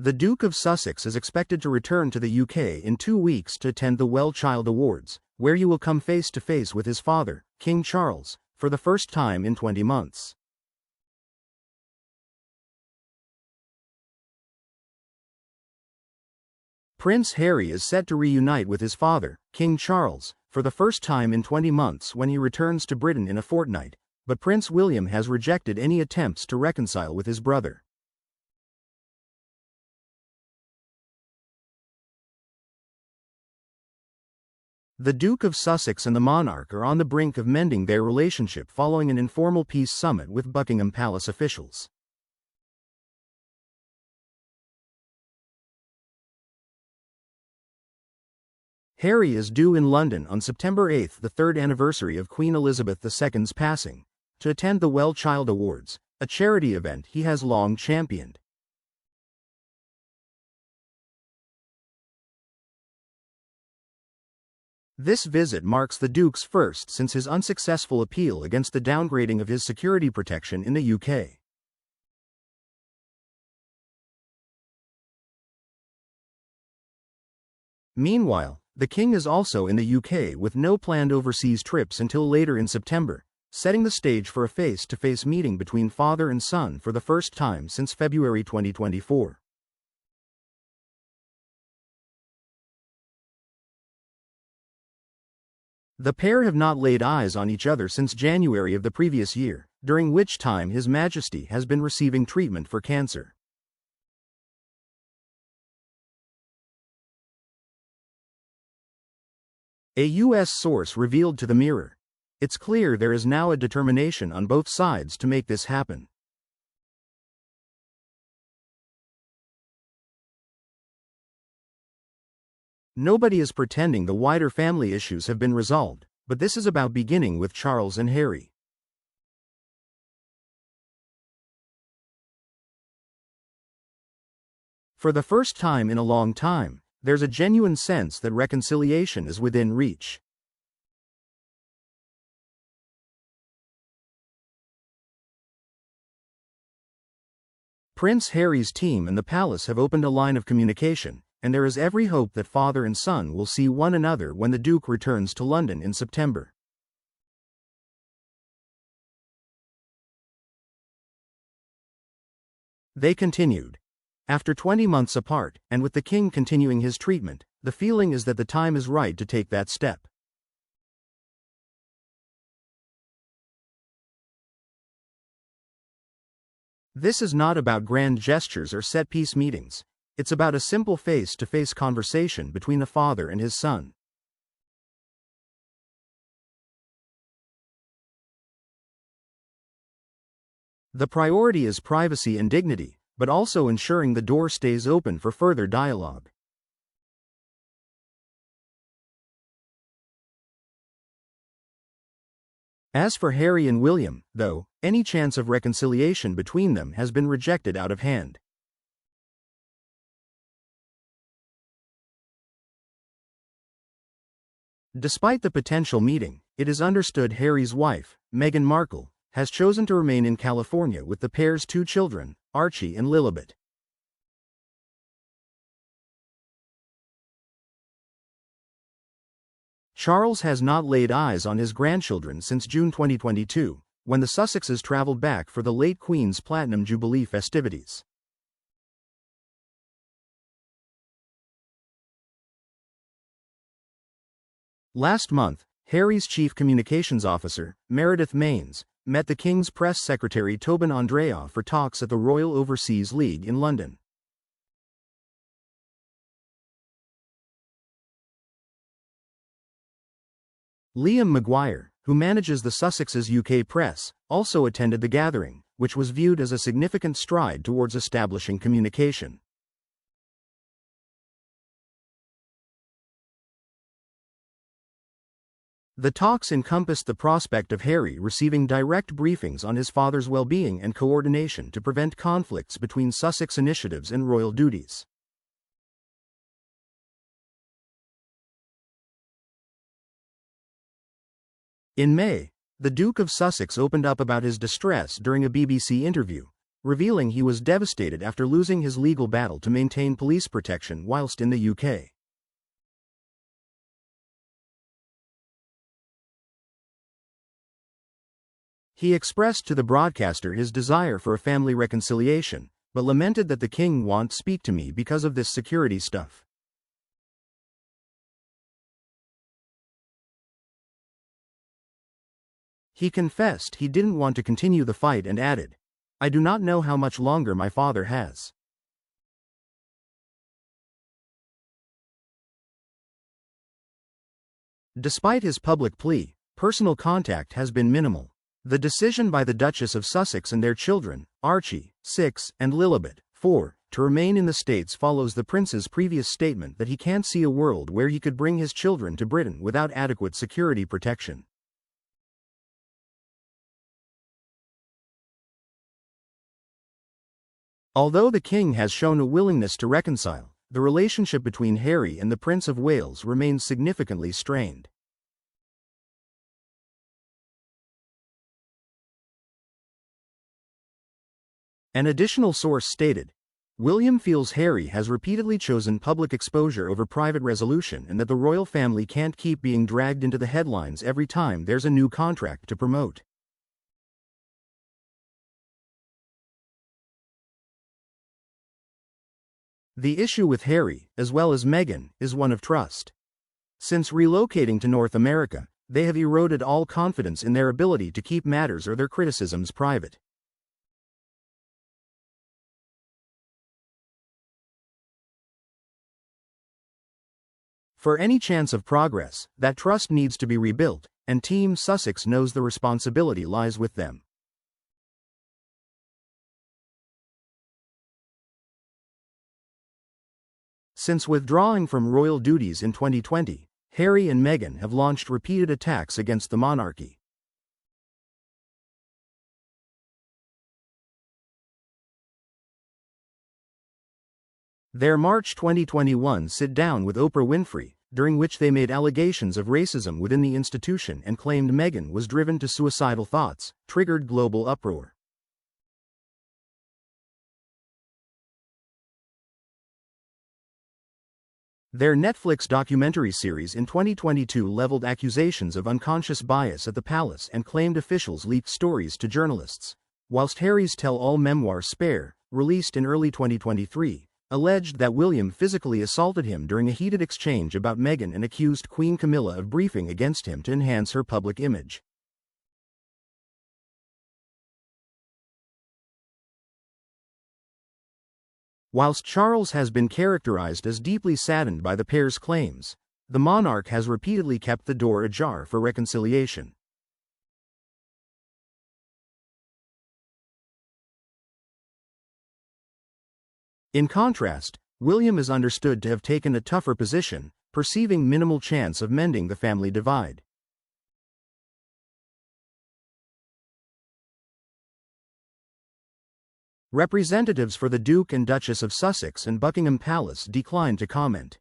The Duke of Sussex is expected to return to the UK in 2 weeks to attend the Well Child Awards, where he will come face to face with his father, King Charles, for the first time in 20 months. Prince Harry is set to reunite with his father, King Charles, for the first time in 20 months when he returns to Britain in a fortnight, but Prince William has rejected any attempts to reconcile with his brother. The Duke of Sussex and the monarch are on the brink of mending their relationship following an informal peace summit with Buckingham Palace officials. Harry is due in London on September 8, the third anniversary of Queen Elizabeth II's passing, to attend the Well Child Awards, a charity event he has long championed. This visit marks the Duke's first since his unsuccessful appeal against the downgrading of his security protection in the UK. Meanwhile, the King is also in the UK with no planned overseas trips until later in September, setting the stage for a face-to-face meeting between father and son for the first time since February 2024. The pair have not laid eyes on each other since January of the previous year, during which time His Majesty has been receiving treatment for cancer. A U.S. source revealed to the Mirror, "It's clear there is now a determination on both sides to make this happen." Nobody is pretending the wider family issues have been resolved, but this is about beginning with Charles and Harry. For the first time in a long time, there's a genuine sense that reconciliation is within reach. Prince Harry's team and the palace have opened a line of communication, and there is every hope that father and son will see one another when the Duke returns to London in September. They continued. After 20 months apart, and with the King continuing his treatment, the feeling is that the time is right to take that step. This is not about grand gestures or set-piece meetings. It's about a simple face-to-face conversation between a father and his son. The priority is privacy and dignity, but also ensuring the door stays open for further dialogue. As for Harry and William, though, any chance of reconciliation between them has been rejected out of hand. Despite the potential meeting, it is understood Harry's wife, Meghan Markle, has chosen to remain in California with the pair's 2 children, Archie and Lilibet. Charles has not laid eyes on his grandchildren since June 2022, when the Sussexes traveled back for the late Queen's Platinum Jubilee festivities. Last month, Harry's chief communications officer, Meredith Maines, met the King's press secretary Tobin Andrea for talks at the Royal Overseas League in London. Liam Maguire, who manages the Sussexes' UK press, also attended the gathering, which was viewed as a significant stride towards establishing communication. The talks encompassed the prospect of Harry receiving direct briefings on his father's well-being and coordination to prevent conflicts between Sussex initiatives and royal duties. In May, the Duke of Sussex opened up about his distress during a BBC interview, revealing he was devastated after losing his legal battle to maintain police protection whilst in the UK. He expressed to the broadcaster his desire for a family reconciliation, but lamented that the king won't speak to me because of this security stuff. He confessed he didn't want to continue the fight and added, "I do not know how much longer my father has." Despite his public plea, personal contact has been minimal. The decision by the Duchess of Sussex and their children, Archie, 6, and Lilibet, 4, to remain in the States follows the prince's previous statement that he can't see a world where he could bring his children to Britain without adequate security protection. Although the king has shown a willingness to reconcile, the relationship between Harry and the Prince of Wales remains significantly strained. An additional source stated, "William feels Harry has repeatedly chosen public exposure over private resolution and that the royal family can't keep being dragged into the headlines every time there's a new contract to promote." The issue with Harry, as well as Meghan, is one of trust. Since relocating to North America, they have eroded all confidence in their ability to keep matters or their criticisms private. For any chance of progress, that trust needs to be rebuilt, and Team Sussex knows the responsibility lies with them. Since withdrawing from royal duties in 2020, Harry and Meghan have launched repeated attacks against the monarchy. Their March 2021 sit-down with Oprah Winfrey, during which they made allegations of racism within the institution and claimed Meghan was driven to suicidal thoughts, triggered global uproar. Their Netflix documentary series in 2022 leveled accusations of unconscious bias at the palace and claimed officials leaked stories to journalists, whilst Harry's tell-all memoir Spare, released in early 2023, alleged that William physically assaulted him during a heated exchange about Meghan and accused Queen Camilla of briefing against him to enhance her public image. Whilst Charles has been characterized as deeply saddened by the pair's claims, the monarch has repeatedly kept the door ajar for reconciliation. In contrast, William is understood to have taken a tougher position, perceiving minimal chance of mending the family divide. Representatives for the Duke and Duchess of Sussex and Buckingham Palace declined to comment.